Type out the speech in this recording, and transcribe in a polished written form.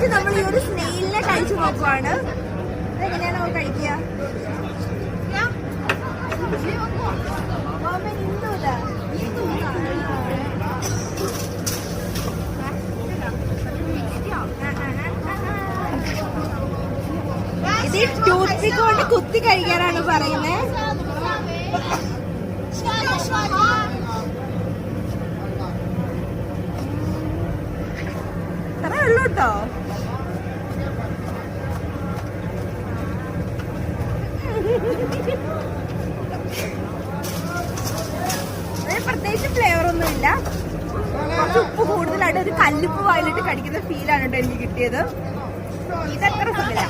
First നമ്മൾ ഈ ഒരു സ്നെയിലിനെ കഴിച്ചു നോക്കുവാണ്. എങ്ങനെയാണ് നമ്മൾ കഴിക്കുക? ഇത് ടൂത്ത് പിക്ക് കൊണ്ട് കുത്തി കഴിക്കാനാണ് പറയുന്നത്. അത്ര ഉള്ളൂ കേട്ടോ. പ്രത്യേകിച്ച് ഫ്ലേവർ ഒന്നുമില്ല. കുറച്ച് ഉപ്പ് കൂടുതലായിട്ട് ഒരു കല്ലുപ്പ് വായിലിട്ട് കടിക്കുന്ന ഫീലാണ് കേട്ടോ എനിക്ക് കിട്ടിയത്. ഇതത്ര സുഖമില്ല.